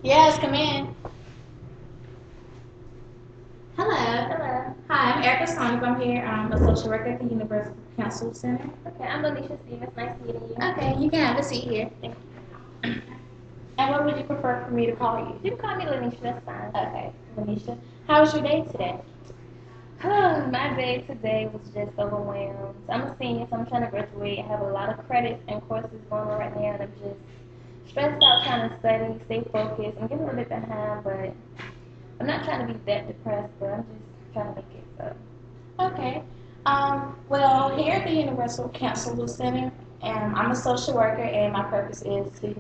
Yes, come in. Hello. Hello. Hi, I'm Erika. I'm here. I'm a social worker at the Universal Council Center. Okay, I'm Alicia Stevens. Nice meeting you. Okay, you can have a seat here. Thank And what would you prefer for me to call you? you. You can call me Lanisha, that's fine. Okay, Lanisha. How was your day today? My day today was just overwhelmed. I'm a senior, so I'm trying to graduate. I have a lot of credits and courses going on right now, and I'm just stressed out trying to study, stay focused. I'm getting a little bit behind, but I'm not trying to be that depressed, but I'm just trying to make it so. Okay. Well, here at the Universal Counselor Center, I'm a social worker, and my purpose is to,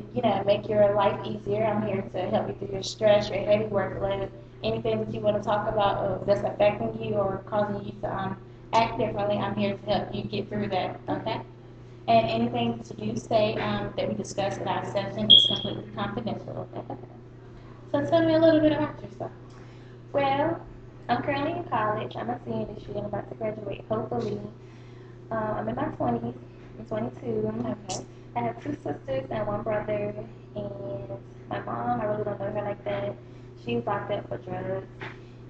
make your life easier. I'm here to help you through your stress, your heavy workload, anything that you want to talk about that's affecting you or causing you to act differently. I'm here to help you get through that. Okay. And anything that you do say that we discuss in our session is completely confidential. Okay. So tell me a little bit about yourself. Well, I'm currently in college. I'm a senior this year. I'm about to graduate, hopefully. I'm in my 20s. I'm 22. Okay. I have two sisters and one brother. And my mom, I really don't know her like that. She's locked up for drugs.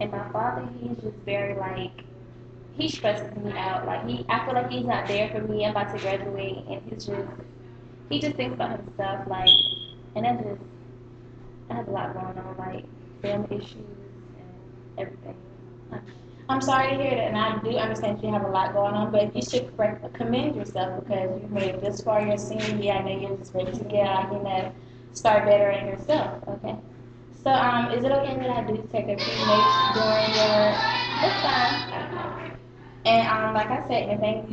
And my father, he's just very like, he stresses me out. I feel like he's not there for me. I'm about to graduate, and he just thinks about himself. Like, and I have a lot going on, like family issues and everything. I'm sorry to hear that, and I do understand you have a lot going on, but you should commend yourself because you made it this far your senior year. I know you're just ready to get out, start bettering yourself. Okay. So, is it okay that I do take a few notes during your? It's fine. Okay. And like I said, anything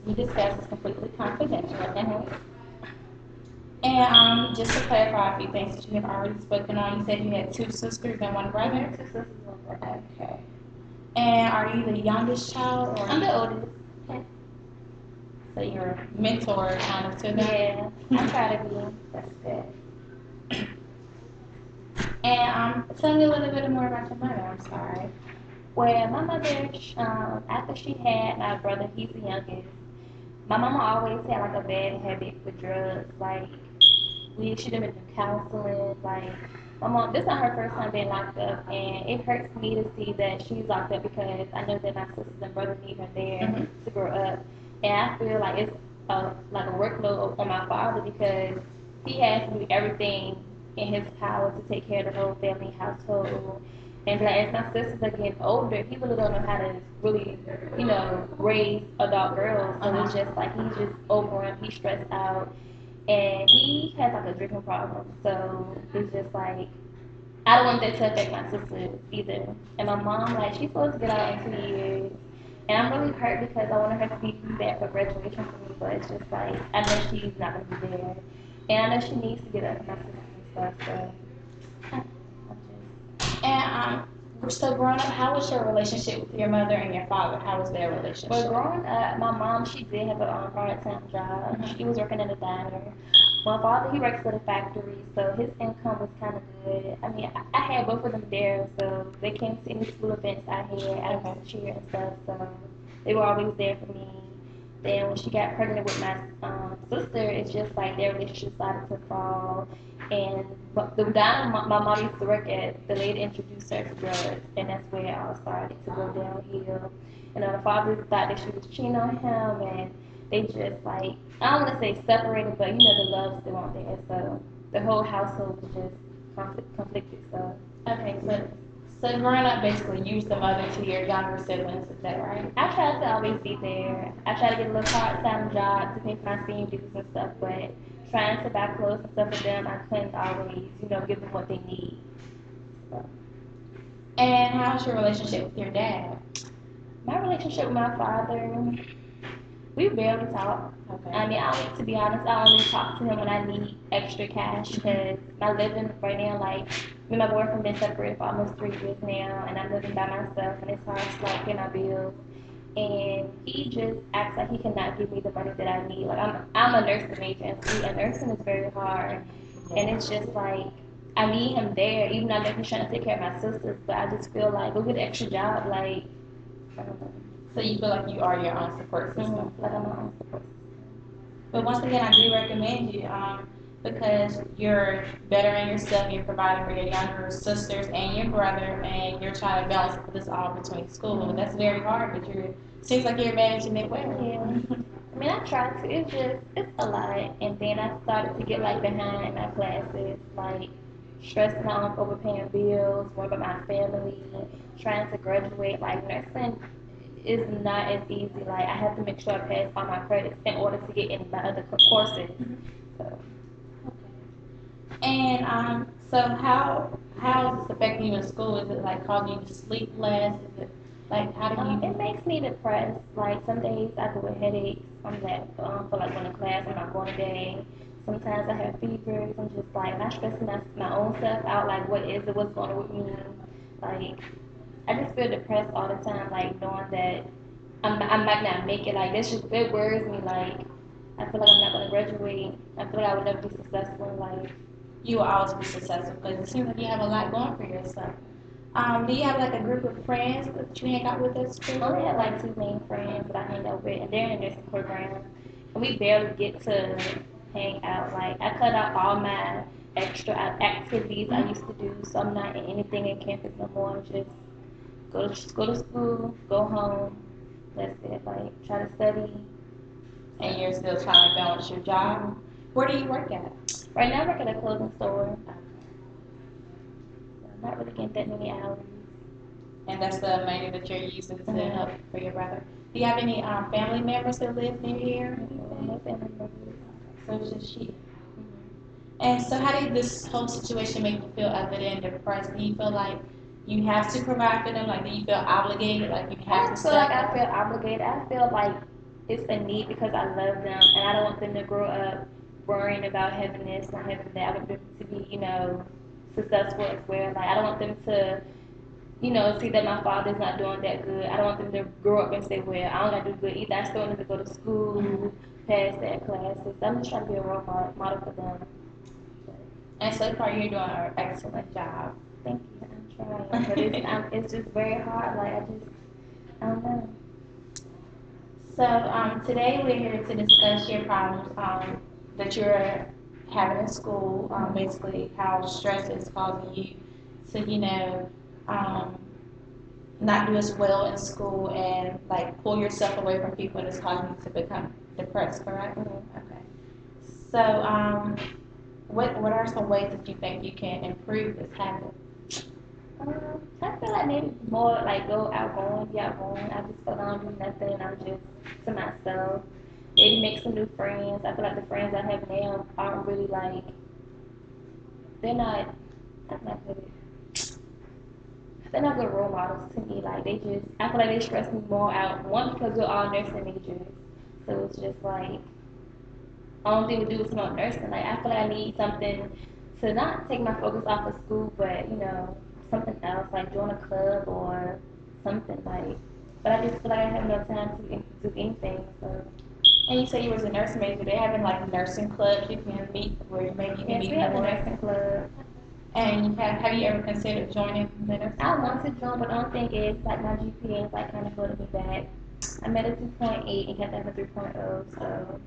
we discuss is completely confidential. Okay. And just to clarify a few things that you have already spoken on, you said you had two sisters and one brother. Two sisters and one brother. Okay. And are you the youngest child, or I'm the oldest. Okay. so you're a mentor kind of to them? Yeah, I try to be. That's good. And tell me a little bit more about your mother. I'm sorry. Well, my mother, after she had my brother, he's the youngest. My mama always had like a bad habit with drugs. Like we should have been through counseling. Like my mom, this is not her first time being locked up, and it hurts me to see that she's locked up because I know that my sisters and brothers need her there to grow up, and I feel like it's like a workload on my father because he has to do everything in his power to take care of the whole family household. And like as my sisters are getting older, he really don't know how to really, raise adult girls. So it's just like he's just overwhelmed, he's stressed out, and he has like a drinking problem. So it's just like I don't want that to affect my sister either. And my mom, like she's supposed to get out in 2 years, and I'm really hurt because I wanted her to be back for graduation for me, but it's just like I know she's not gonna be there, and I know she needs to get up with my sister and stuff. So I'm And so growing up, how was your relationship with your mother and your father? How was their relationship? Well, growing up, my mom, she did have a part-time job. She was working in a diner. My father, he works at a factory, so his income was kind of good. I mean, I had both of them there, so they came to any school events I had. I was to cheer and stuff, so they were always there for me. Then when she got pregnant with my sister, it's just like their relationship started to fall. And but the diner my mom used to work at, the lady introduced her to drugs, and that's where it all started to go downhill. And the father thought that she was cheating on him, and they just like I don't want to say separated, but the love still wasn't there. So the whole household was just conflicted. So Okay, so growing up, basically, you was the mother to your younger siblings. Is that right? I try to always be there. I try to get a little part-time job to pay for my senior dues and stuff, but trying to buy clothes and stuff for them, I couldn't always, give them what they need. So, And how's your relationship with your dad? my relationship with my father, we barely talk. Okay. I mean, to be honest, I only talk to him when I need extra cash because my living right now, like, me and my boyfriend been separated for almost 3 years now, and I'm living by myself, and it's hard to like pay my bills. And he just acts like he cannot give me the money that I need. Like I'm a nursing major, and see, and nursing is very hard, and it's just like I need him there, even though I know he's trying to take care of my sisters, but I just feel like go get an extra job, like I don't know. So you feel like you are your own support system. Like I'm my own support. But once again, I do recommend you because you're bettering yourself, you're providing for your younger sisters and your brother, and you're trying to balance this all between school. That's very hard, but you seems like you're managing it well. Yeah. I mean, I try to. It's a lot. And then I started to get like behind in my classes, like stressing out over paying bills, worrying about my family, trying to graduate. Like nursing is not as easy. Like I have to make sure I pass all my credits in order to get in my other courses. So And so how is this affecting you in school? Is it like causing you to sleep less? Is it like how do you? it makes me depressed. Like some days I go with headaches. I'm that feel like going to class. I'm not going today. Sometimes I have fevers. I'm just like not stressing my own self out. Like what is it? What's going on with me? Like I just feel depressed all the time. Like knowing that I might not make it. Like this just it worries me. Like I feel like I'm not gonna graduate. I feel like I would never be successful in life. You will always be successful because it seems like you have a lot going for yourself. Do you have like a group of friends that you hang out with at school? I only have like two main friends that I hang out with, and they're in the nursing program. And we barely get to hang out. Like I cut out all my extra activities I used to do, so I'm not in anything in campus no more. I'm just go to school, go home. That's it. Like try to study. And you're still trying to balance your job. Where do you work at? Right now I work at a clothing store. I'm not really getting that many hours. And that's the money that you're using to Mhm. help for your brother. Do you have any family members that live near here? No family members. So it's just she. And so, how did this whole situation make you feel other than depressed? Do you feel like you have to provide for them? Like, do you feel obligated? Like, you I have don't to feel like step I feel up? obligated. I feel like it's a need because I love them and I don't want them to grow up worrying about having this, not having that. I want them to be, successful as well. Like I don't want them to, see that my father's not doing that good. I don't want them to grow up and say, well, I don't gotta do good either. I still want them to go to school, pass their classes. I'm just trying to be a role model for them. And so far, you're doing an excellent job. Thank you. I'm trying, but it's just very hard. Like I don't know. So, today we're here to discuss your problems that you're having in school. Basically, how stress is causing you to, um, not do as well in school and like pull yourself away from people and it's causing you to become depressed, correct? Okay. So, what are some ways that you think you can improve this habit? I feel like maybe more like go outgoing, be outgoing. I just feel like I don't do nothing. I'm just to myself. Maybe make some new friends. I feel like the friends I have now aren't really like they're not. I'm not good. They're not good role models to me. Like they just, I feel like they stress me more out. One because we're all nursing majors, so it's just like I don't think we do is no nursing. Like I feel like I need something to not take my focus off of school, but something else like join a club or something like. But I just feel like I have no time to do anything. So And you say you was a nursing major. They having like nursing clubs you can meet where maybe you can yes, meet we have a more. nursing club. And have you ever considered joining the nursing I club? want to join, but the only thing is like my GPA is like kind of holding me back. I'm at a 2.8 and kept at a 3.0, so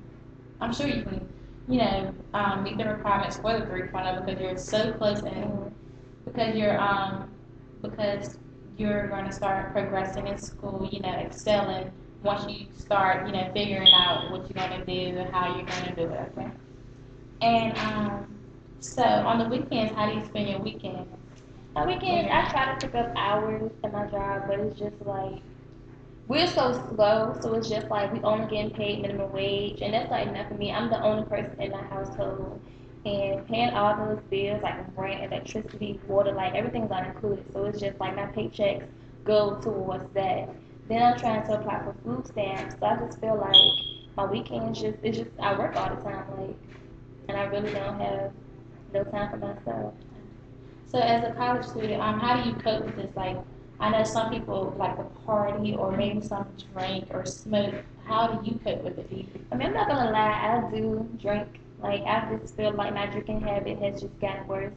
I'm sure you can, meet the requirements for the 3.0 because you're so close and because because you're going to start progressing in school, excelling once you start, figuring out what you're going to do and how you're going to do it. Okay. And so on the weekends, how do you spend your weekend? on weekends I try to pick up hours at my job, but it's just like we're so slow, so it's just like we only getting paid minimum wage, and that's not enough for me. I'm the only person in my household, and paying all those bills like rent, electricity, water, like everything's not included. So it's just like my paychecks go towards that. Then I'm trying to apply for food stamps, so I just feel like my weekends just it's just I work all the time, like, and I really don't have no time for myself. So as a college student, how do you cope with this? Like, I know some people like to party or maybe some drink or smoke. How do you cope with it? Do you, I mean, I'm not gonna lie, I do drink. Like, I just feel like my drinking habit has just gotten worse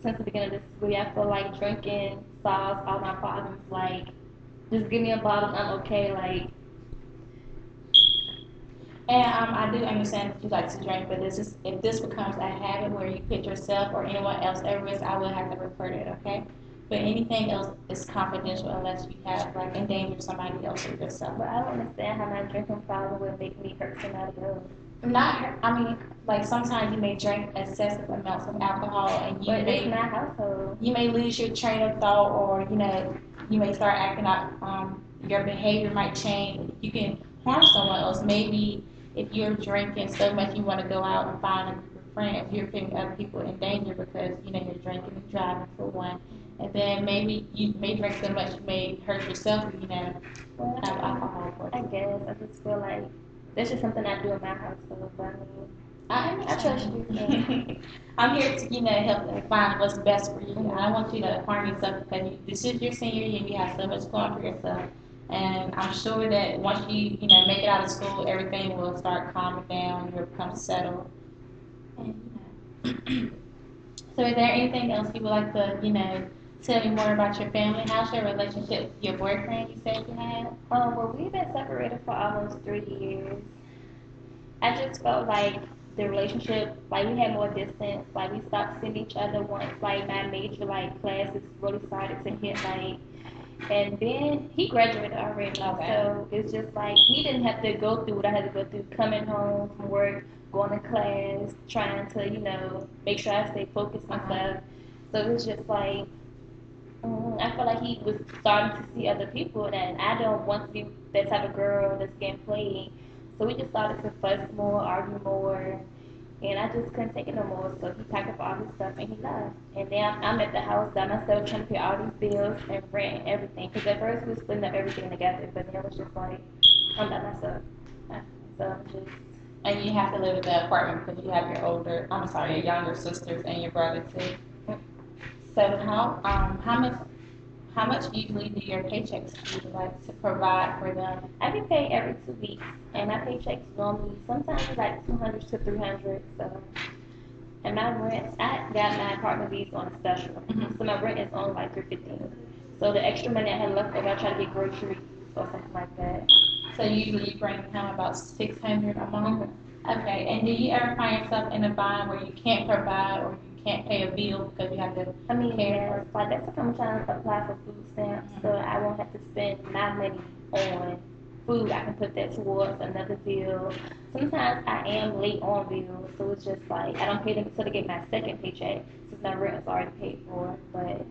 since the beginning of this school year. I feel like drinking solves all my problems. Like, just give me a bottle, I'm okay. Like, And I do understand that you like to drink, but if this becomes a habit where you put yourself or anyone else at risk, I will have to report it, okay? But anything else is confidential unless you have like endangered somebody else or yourself. But I don't understand how my drinking problem would make me hurt somebody else. Not, I mean, like sometimes you may drink excessive amounts of alcohol, and But it's my household. you may lose your train of thought, or you may start acting out. Your behavior might change. You can harm someone else. Maybe if you're drinking so much, you want to go out and find a group of friends. You're putting other people in danger because you're drinking and driving for one. And then maybe you may drink so much you may hurt yourself. Well, Have alcohol I poisoning. guess I just feel like that's just something I do in my household. But I trust you. Yeah. I'm here to, help and find what's best for you. I don't want you to harm yourself because this is your senior year and you have so much going for yourself. And I'm sure that once you, make it out of school, everything will start calming down. You'll become settled. And, so is there anything else you would like to, tell me more about your family? How's your relationship with your boyfriend you said you had? Well, we've been separated for almost 3 years. I just felt like the relationship, like we had more distance, like we stopped seeing each other once, like my major like classes really started to hit like, and then he graduated already, Okay. so it's just like he didn't have to go through what I had to go through, coming home from work, going to class, trying to make sure I stay focused and stuff. So it was just like I feel like he was starting to see other people, and I don't want to be that type of girl that's getting played. So we just started to fuss more, argue more, and I just couldn't take it no more. So he packed up all his stuff and he left. And then I'm at the house by myself trying to pay all these bills and rent and everything. Because at first we were splitting up everything together, but then it was just like I'm by myself. So I'm just. And you have to live in the apartment because you have your younger sisters and your brother too. So how much usually do your paychecks do like to provide for them? I get paid every 2 weeks, and my paychecks normally sometimes it's like 200 to 300. So, and my rent, I got my apartment lease on a special, so my rent is only like 315. So the extra money I had left over, I try to get groceries or something like that. So usually you bring home about 600 a month. Okay, and do you ever find yourself in a bind where you can't provide or you can't pay a bill because you have to? I mean, yes, like that's what I'm trying to apply for food stamps, so I won't have to spend my money on food. I can put that towards another bill. Sometimes I am late on bills, so it's just like I don't pay them until I get my second paycheck since my rent is already paid for. But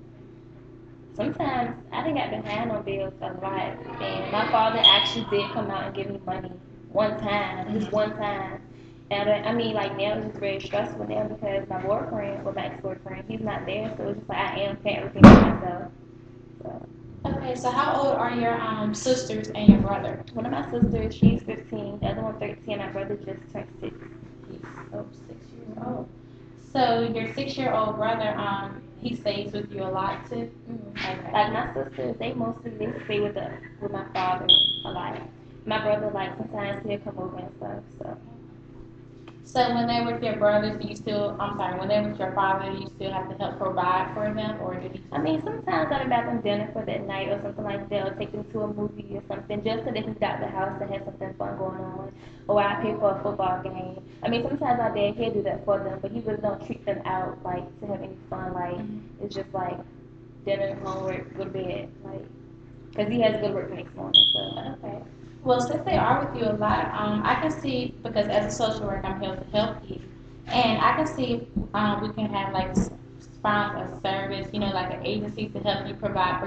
sometimes I didn't get behind on bills a lot, and my father actually did come out and give me money one time, just one time. And I mean, like now it's just very stressful now because my boyfriend, well, my ex-boyfriend, he's not there, so it's just like I am paying everything for myself. So. Okay, so how old are your sisters and your brother? One of my sisters, she's 15, the other one 13. My brother just turned 6. He's 6 years old. So your 6-year-old brother, he stays with you a lot too. Okay. Like my sisters, they stay with my father a lot. My brother, like sometimes he'll come over and stuff. So. So when they're with your brothers, do you still? I'm sorry. When they're with your father, do you still have to help provide for them, or do you? I mean, sometimes I'll buy them dinner for that night or something like that, or take them to a movie or something, just so they can get out the house and have something fun going on. Or I pay for a football game. I mean, sometimes my dad he'll do that for them, but he really don't treat them out like to have any fun. Like it's just like dinner, homework, go to bed, like because he has to go to work the next morning. So Okay. Well, since they are with you a lot, I can see because as a social worker, I'm here to help you, and I can see we can have like find a service, like an agency to help you provide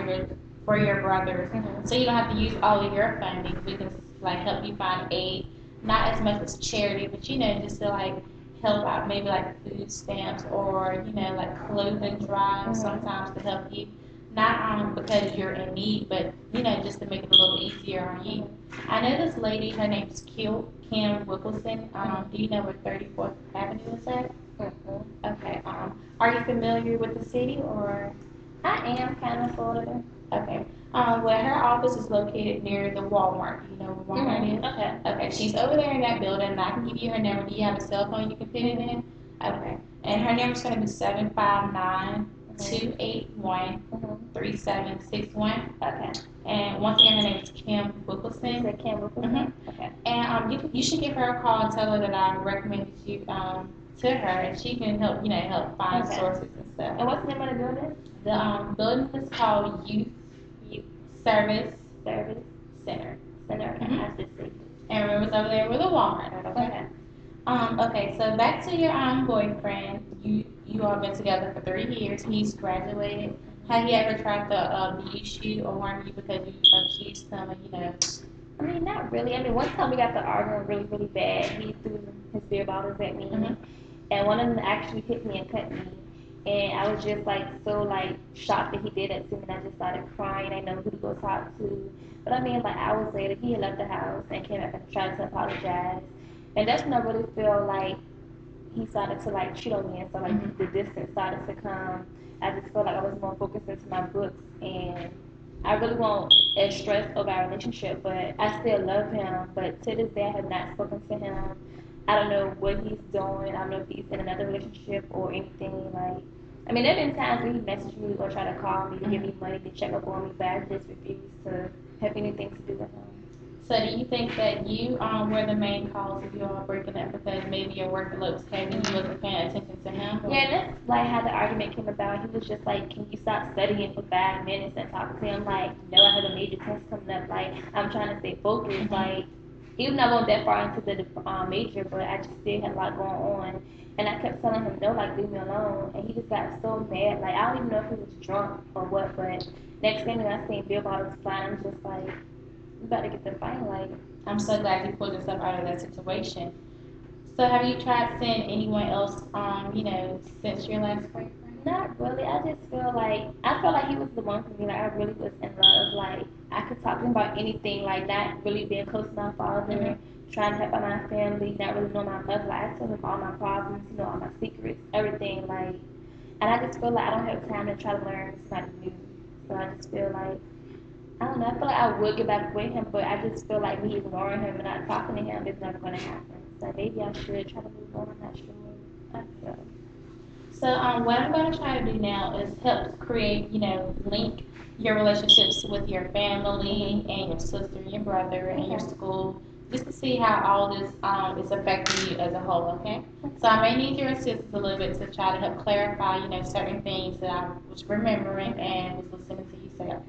for your brothers, so you don't have to use all of your funding. We can like help you find aid, not as much as charity, but just to like help out, maybe like food stamps or like clothing drives sometimes to help you. Not because you're in need, but just to make it a little easier on you. I know this lady. Her name is Kim Wilkerson. Do you know where 34th Avenue is at? Okay. Are you familiar with the city or? I am kind of sort of. Okay. Well, her office is located near the Walmart. You know where Walmart is? Okay. Okay. She's over there in that building, and I can give you her number. Do you have a cell phone you can put it in? Okay. And her number is going to be 759-281-3761. Okay. And once again, her name is Kim Wilkerson. Kim Wilkerson. Okay. And you should give her a call and tell her that I recommended you to her, and she can help help find Okay. sources and stuff. And what's the name of the building? The building is called Youth Service Service Center. Center. Okay, Mhm. I just see. And remember, it's over there with a Walmart. Okay. Okay. Okay. So back to your boyfriend. You all been together for 3 years. He's graduated. Have you ever tried to abuse you or harm you because you accused him of? I mean, not really. I mean, one time we got to arguing really, really bad. He threw his beer bottles at me, and one of them actually hit me and cut me. And I was just like so like shocked that he did that to me, and I just started crying. I know who to go talk to. But I mean, like hours later, he had left the house and came back and tried to apologize. And that's when I really feel like he started to like cheat on me, and so like the distance started to come. I just felt like I was more focused into my books, and I really won't as stressed over our relationship, but I still love him. But to this day, I have not spoken to him. I don't know what he's doing. I don't know if he's in another relationship or anything. Like, I mean, there have been times when he messaged me or try to call me to give me money to check up on me, but I just refuse to have anything to do with him. So do you think that you were the main cause of you all breaking up because maybe your workload was heavy and you wasn't paying attention to him? Or? Yeah, that's like how the argument came about. He was just like, "Can you stop studying for 5 minutes and talk to him?" Like, no, I have a major test coming up. Like, I'm trying to stay focused. Like, even though I went that far into the major, but I just still had a lot going on. And I kept telling him, no, like, leave me alone. And he just got so mad. Like, I don't even know if he was drunk or what, but next thing I seen beer bottles flying, I'm just like, you better get the fight. Like, I'm so glad you pulled yourself out of that situation. So have you tried seeing anyone else, since your last boyfriend? not really. I feel like he was the one for me. Like I really was in love. Like I could talk to him about anything. Like not really being close to my father, trying to help out my family, not really knowing my mother. Like I told him all my problems, all my secrets, everything. Like, and I just feel like I don't have time to try to learn somebody new. So I just feel like I don't know. I feel like I would get back with him, but I just feel like me ignoring him and not talking to him is never going to happen. So maybe I should try to move on. I'm not sure. I feel. So what I'm going to try to do now is help create, link your relationships with your family and your sister and your brother and your school, just to see how all this is affecting you as a whole. Okay. So I may need your assistance a little bit to try to help clarify, certain things that I was remembering and was listening to you say. Okay.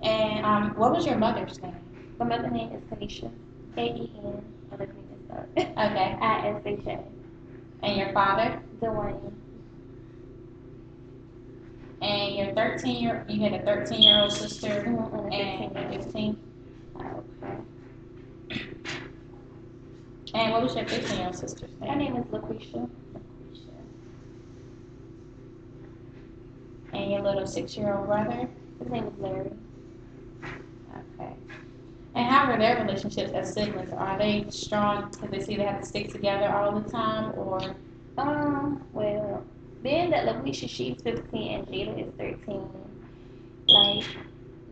And what was your mother's name? My mother's name is Kanisha. Kaen. My last name is Okay. Isha. And your father? Dwayne. And your 13-year, you had a 13-year-old sister And a 15. Okay. And what was your 15-year-old sister's name? Her name is LaQuisha. And your little 6-year-old brother? His name is Larry. Okay. And how are their relationships as siblings? Are they strong because they see they have to stick together all the time, or? Well, being that LaQuisha, she's 15 and Jada is 13, like,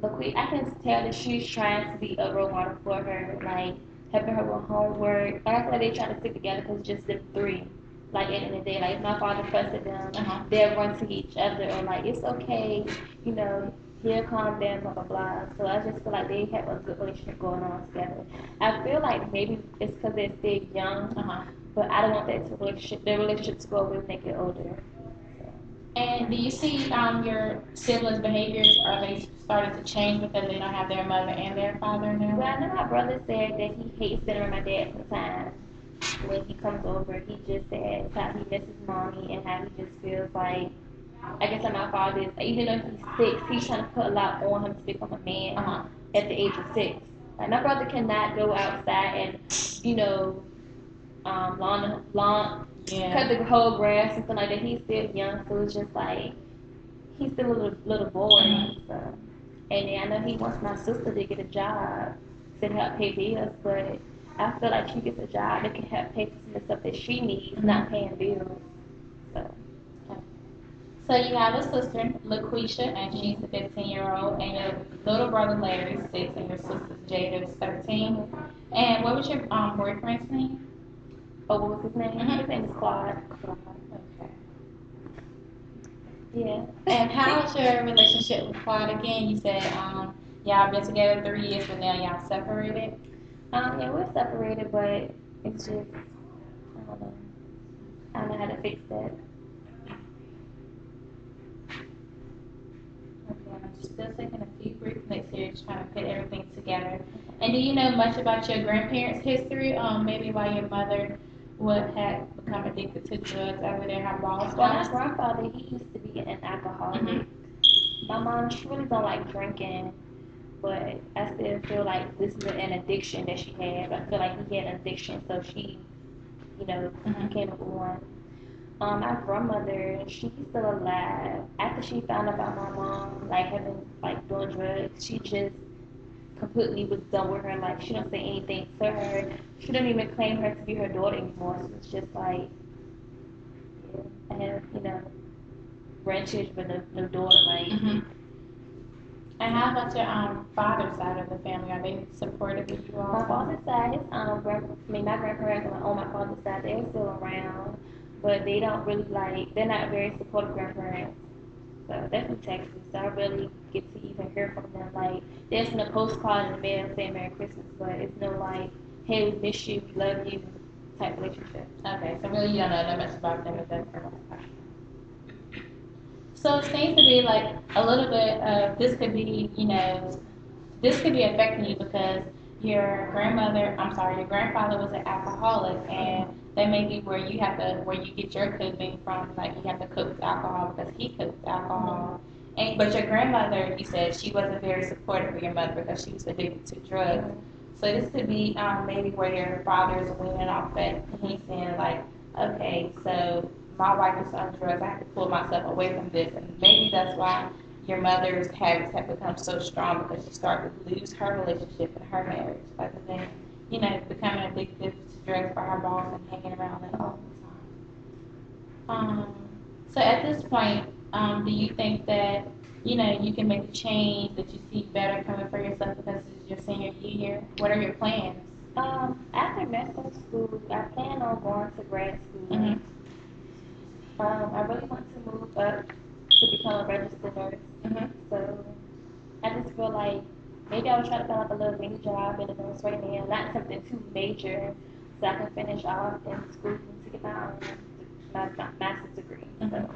LaQuisha, I can tell that she's trying to be a role model for her, like, helping her with homework. Like, I feel like they try to stick together because it's just them three. Like, at the end of the day, like, if my father fussed at them, they'll run to each other, or, like, it's okay, you know, he'll calm down, blah, blah, blah. So I just feel like they have a good relationship going on together. I feel like maybe it's because they're still young, but I don't want their relationship to go away when they get older. And do you see your siblings' behaviors? Are they starting to change because they don't have their mother and their father now? Well, I know my brother said that he hates being around my dad sometimes. When he comes over, he just says how he misses mommy and how he just feels like, I guess like my father is, even though he's 6, he's trying to put a lot on him to become a man at the age of 6. Like my brother cannot go outside and, cut the whole grass, something like that. He's still young, so it's just like, he's still a little boy. So. And then I know he wants my sister to get a job to help pay bills, but I feel like she gets a job that can help pay for some of the stuff that she needs, not paying bills. So. So you have a sister, LaQuisha, and she's a 15-year-old, and your little brother Larry is 6, and your sister Jada is 13. And what was your boyfriend's name? Oh, what was his name? His name is Claude. Okay. Yeah. And how's your relationship with Claude again? You said y'all been together 3 years, but now y'all separated. Yeah, we're separated, but it's just I don't know. I don't know how to fix that. Okay, I'm still taking a few brief notes here, just trying to put everything together. And do you know much about your grandparents' history? Maybe why your mother would have become addicted to drugs over there, her boss Well, my was? grandfather, he used to be an alcoholic. Mm-hmm. My mom, she really don't like drinking, but I still feel like this is an addiction that she had. I feel like he had an addiction, so she, Mm-hmm. became a one. My grandmother, she's still alive. After she found out about my mom, like having, like doing drugs, she just completely was done with her life. She don't say anything to her. She don't even claim her to be her daughter anymore. So it's just like, yeah, I have, grandchildren, but no daughter. Like, Mm-hmm. And how about your father's side of the family? Are they supportive of you my also? father's side, my grandparents on my father's side, they're still around, but they don't really like. They're not very supportive grandparents. So definitely text me. So I really get to even hear from them. Like, there's no postcard in the mail saying Merry Christmas, but it's no like, hey, we miss you, we love you type relationship. Okay, so really you don't know that much about them at that point. So it seems to be like a little bit of this could be, this could be affecting you because your grandfather was an alcoholic, and that may be where where you get your cooking from, like you have to cook with alcohol because he cooked with alcohol. And but your grandmother, you said she wasn't very supportive of your mother because she was addicted to drugs. So this could be maybe where your father is weaning off that, and he's saying like, okay, so my wife is on drugs, I have to pull myself away from this, and maybe that's why your mother's habits have become so strong because she started to lose her relationship and her marriage, other than becoming addicted to drugs by her boss and hanging around them all the time. So at this point, do you think that you can make a change that you see better coming for yourself because this is your senior year? What are your plans? After medical school, I plan on going to grad school. Mm-hmm. I really want to move up to become a registered nurse. Mm-hmm. So I just feel like maybe I would try to find like a little mini job in the nurse right now, not something too major, so I can finish off in school to get my master's degree. Mm-hmm. So,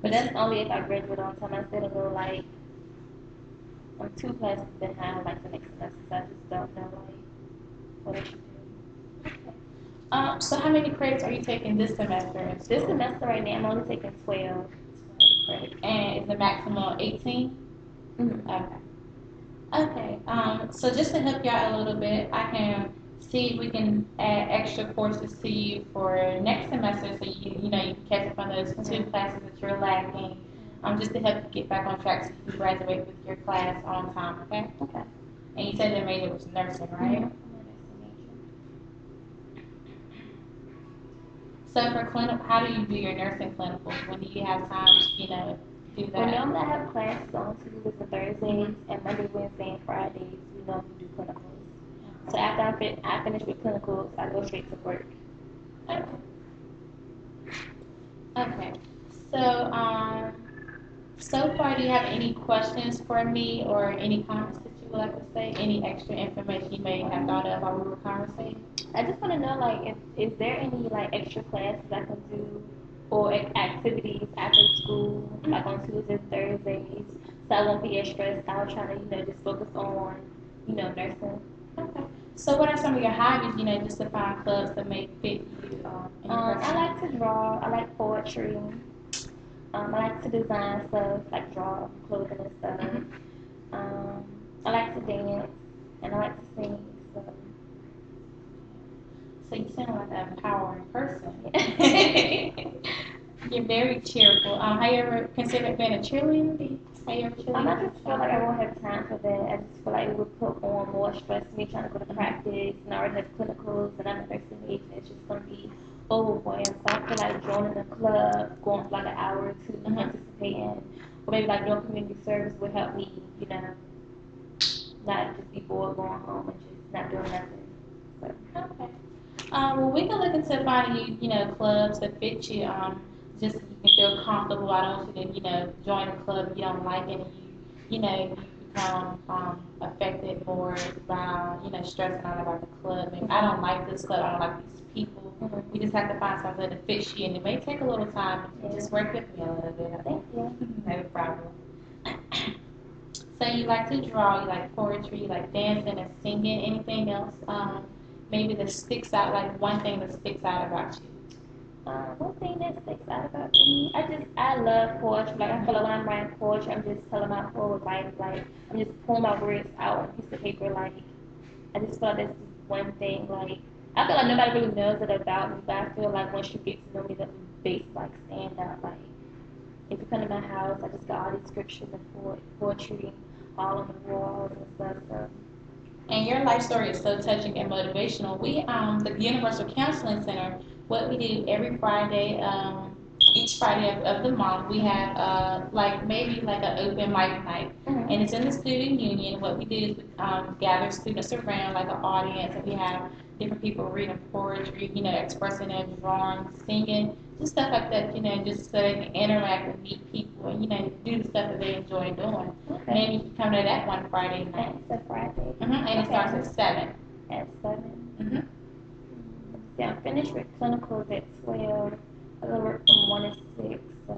but that's only if I graduate on time. I still go like I'm 2 classes behind like the next semester, so I just don't know like what I should do. So how many credits are you taking this semester in This school? semester right now, I'm only taking 12 credits. And is the maximum 18? Mm-hmm. Okay. Okay. So just to help you out a little bit, I can see if we can add extra courses to you for next semester, so you can catch up on those two classes that you're lacking. Just to help you get back on track so you can graduate with your class on time. Okay. Okay. And you said your major was nursing, right? Mm-hmm. So for clinical, how do you do your nursing clinicals? When do you have time to, do Well, that? normally I have classes on Tuesdays and Thursdays, and Monday, Wednesday, and Fridays we normally do clinicals. So after I finish with clinicals, I go straight to work. Okay. Okay. So, so far, do you have any questions for me or any comments that you would like to say? Any extra information you may have thought of while we were conversating? I just want to know, like, if is there any like extra classes I can do or activities after school, like on Tuesdays, Thursdays, so I won't be as stressed out trying to, just focus on, nursing. Okay. So, what are some of your hobbies? Just to find clubs that may fit you in your I like personality. to draw. I like poetry. I like to design stuff, like draw clothing and stuff. Mhm. I like to dance and I like to sing. So So you sound like an empowering person. yeah. You're very cheerful. Have you ever considered being a cheerleader? Have you ever I cheerleaded? just feel like I won't have time for that. I just feel like it would put on more stress to me trying to go to practice and I already have clinicals and I'm a nursing age and it's just going to be overwhelming. So I feel like joining a club, going for like an hour or 2, participating, or maybe like doing community service would help me, not just be bored going home and just not doing nothing. So, Okay. Well, we can look into finding you, clubs that fit you, just so you can feel comfortable. I don't want you to, join a club you don't like it and you become affected more by, stressing out about the club. And I don't like this club. I don't like these people. We just have to find something that fits you, and it may take a little time. Just work with me a little bit. I think no problem. So you like to draw, you like poetry, you like dancing and singing. Anything else? Maybe that sticks out, like one thing that sticks out about you. One thing that sticks out about me, I love poetry. Like I feel like when I'm writing poetry, I'm just telling my whole life. Like I'm just pulling my words out on a piece of paper. Like I just feel like that's one thing. Like I feel like nobody really knows it about me, but I feel like once you get to know me, that face like stand out. Like if you come to my house, I just got all these scriptures and poetry all on the walls and stuff. So. And your life story is so touching and motivational. We, the Universal Counseling Center, what we do every Friday, each Friday of the month, we have like maybe like an open mic night, and it's in the student union. What we do is gather students around like an audience, and we have different people reading poetry, expressing their drawing, singing, just stuff like that, just so they can interact and meet people and, do the stuff that they enjoy doing. Okay. Maybe you can come to that one Friday night. It's a Friday. And it starts at 7. At 7? Yeah, I'm finished with clinicals at 12. I go work from 1 to 6, so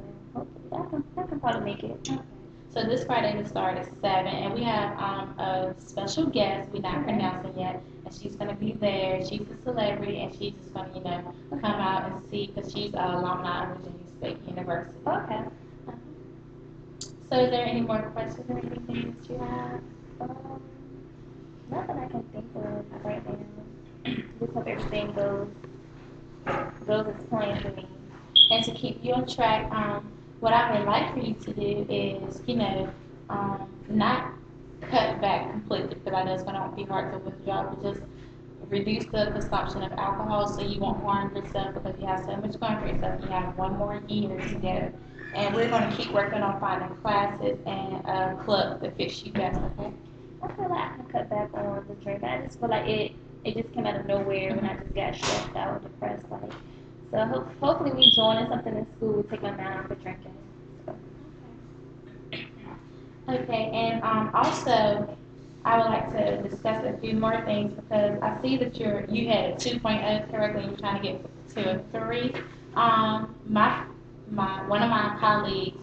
hopefully I can probably make it. Okay. So this Friday we start at 7, and we have a special guest we're not pronouncing yet, and she's going to be there. She's a celebrity, and she's just going to, come out and see, because she's an alumni of Virginia State University. Okay. So is there any more questions or anything that you have? Not that I can think of right now. Just hope everything goes as planned for me. And to keep you on track, what I would like for you to do is, not cut back completely, because I know it's going to be hard to withdraw, but just reduce the consumption of alcohol so you won't harm yourself, because you have so much going for yourself. You have one more year to go. And we're going to keep working on finding classes and a club that fits you best, okay? I feel like I can cut back on the drink. I just feel like it just came out of nowhere when I just got stressed out and depressed. Like, so hopefully me joining something in school will take my mind off of drinking. So. Okay, and also I would like to discuss a few more things, because I see that you had a 2.0 correctly, and you're trying to get to a 3. One of my colleagues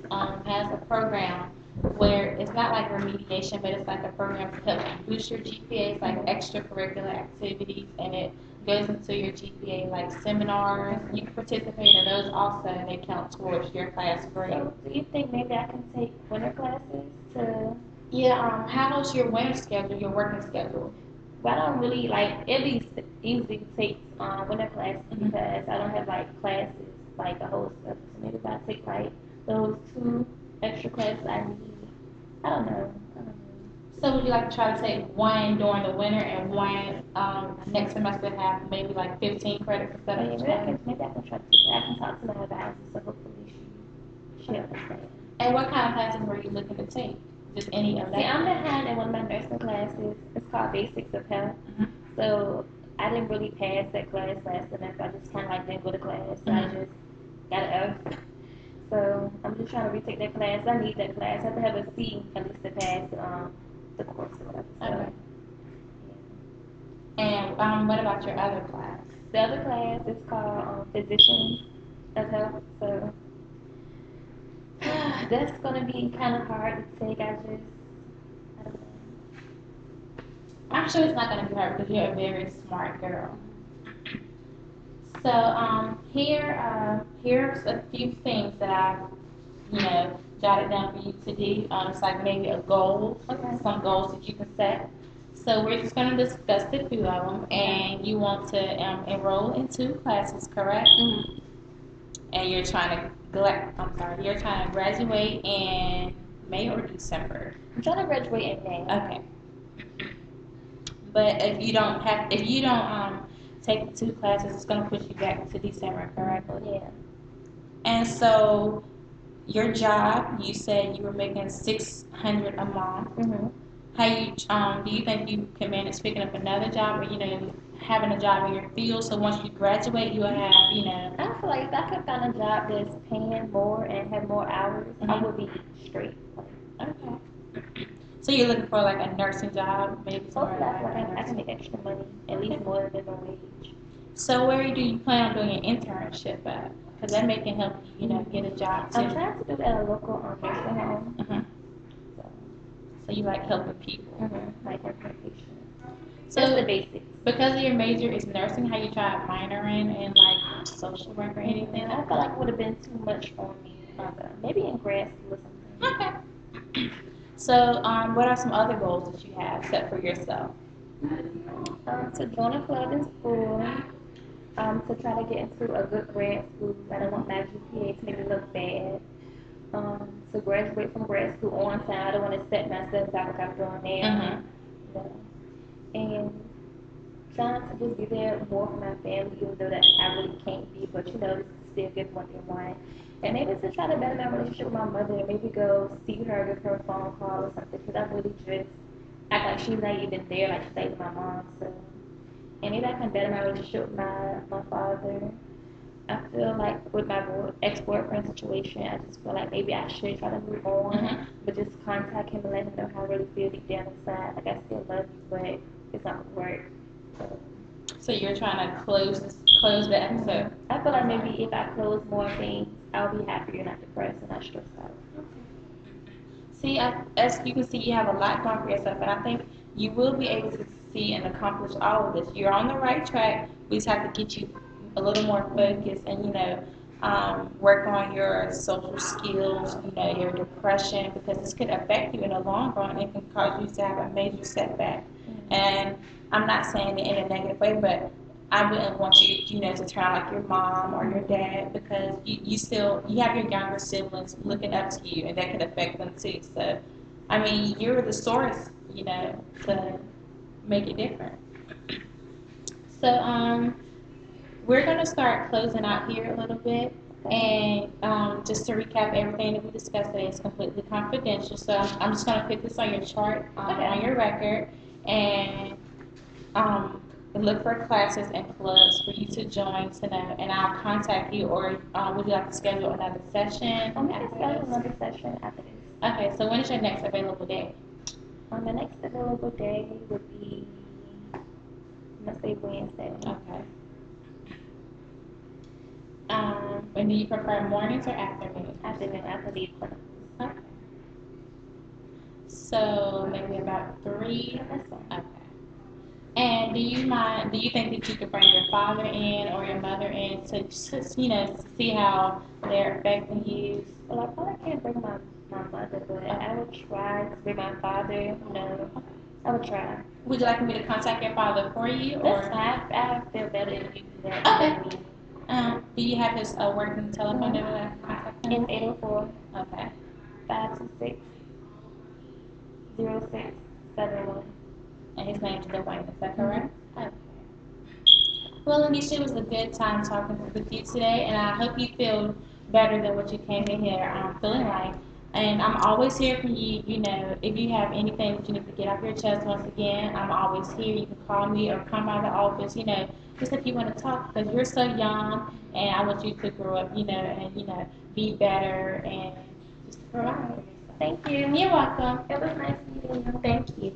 has a program where it's not like remediation, but it's like a program to help you boost your GPA. It's like extracurricular activities, and it goes into your GPA, like seminars. You can participate in those also, and they count towards your class grade. So do you think maybe I can take winter classes to? Yeah. How's your winter schedule? Your working schedule? Well, I don't really like. It'd be easy to take winter classes because I don't have like classes like a whole stuff. So maybe if I take like those 2 extra classes I need. I don't know. So would you like to try to take one during the winter and one next semester have maybe like 15 credits instead of maybe I can try to do that. I can talk to my advisor, so hopefully she understands. And what kind of classes were you looking to take? Just any of that? See, I'm behind in one of my nursing classes. It's called Basics of Health. So I didn't really pass that class last semester. I just kind of like didn't go to class. So I just got an F. So I'm just trying to retake that class. I need that class. I have to have a C at least to pass the course or whatever. So, okay. Yeah. And what about your other class? The other class is called Physicians of Health. So that's going to be kind of hard to take. I don't know. I'm sure it's not going to be hard because you're a very smart girl. So here's a few things that I've jotted down for you to do. It's like maybe a goal, some goals that you can set. So we're just going to discuss the 2 of them, and you want to enroll in 2 classes, correct? And you're trying to graduate in May or December? I'm trying to graduate in May. Okay. But if you don't take the 2 classes, it's going to push you back to December, correct? Yeah. And so your job, you said you were making $600 a month. How do you think you can manage picking up another job, or having a job in your field? So once you graduate, you'll have I feel like if I could find a job that's paying more and have more hours, I would be straight. Okay. So you're looking for like a nursing job, maybe Hopefully, somewhere I feel like like a I can nursing. make extra money, at Okay. least more than minimum wage. So where do you plan on doing an internship at? Because that may can help you, get a job too. I'm trying to do that at a local nursing home. Uh-huh. So, So you like helping people. like helping patients. So Just the basics. because of your major is nursing, how you try to minor in like social work or anything? I felt like it would have been too much on me. Maybe in grad school or something. Okay. So what are some other goals that you have set for yourself? To join a club in school. To try to get into a good grad school. I don't want my GPA to make me look bad. To graduate from grad school on time. I don't want to set myself back like I'm doing now. And trying to just be there more for my family, even though that I really can't be, but this is still good what they want. And maybe to try to better my relationship with my mother, and maybe go see her, give her a phone call or something, because I really just act like she's not even there, like she's like my mom. So, and maybe I can better my relationship with my father. I feel like with my ex-boyfriend situation, I just feel like maybe I should try to move on, but just contact him and let him know how I really feel deep down inside. Like I still love you, but it's not gonna work. So you're trying to close the episode. I feel like maybe if I close more things, I'll be happier, not depressed, and not stressed out. See, as you can see, you have a lot going for yourself, and I think you will be able to see and accomplish all of this. You're on the right track. We just have to get you a little more focused and, work on your social skills, your depression, because this could affect you in the long run and it can cause you to have a major setback. And I'm not saying it in a negative way, but I wouldn't want you, to turn out like your mom or your dad because you have your younger siblings looking up to you, and that could affect them too. So, I mean, you're the source, to make it different. So, we're gonna start closing out here a little bit, and just to recap everything that we discussed today is completely confidential. So I'm just gonna put this on your chart, on your record, and look for classes and clubs for you to join to know, and I'll contact you, or would you like to schedule another session? I'm going to schedule another session after this. Okay, so when is your next available day? The next available day would be, let's say Wednesday. Okay. And do you prefer mornings or afternoons? Afternoon, after the clinic. Okay. So maybe about 3? That's fine. Okay. And do you think that you could bring your father in or your mother in to see how they're affecting you? Well, I probably can't bring my mother, but I would try to bring my father, I would try. Would you like me to contact your father for you? That's fine. I feel better if you do that. Okay. Do you have his working telephone number that I can contact him? It's 804 Okay. 526 0671. And his name is Dwayne, is that correct? Okay. Well, Anisha, it was a good time talking with you today, and I hope you feel better than what you came in here feeling like. And I'm always here for you, if you have anything that you need to get off your chest once again, I'm always here. You can call me or come by the office, just if you want to talk, because you're so young, and I want you to grow up, and, be better and just provide. Thank you. You're welcome. It was nice meeting you. Thank you.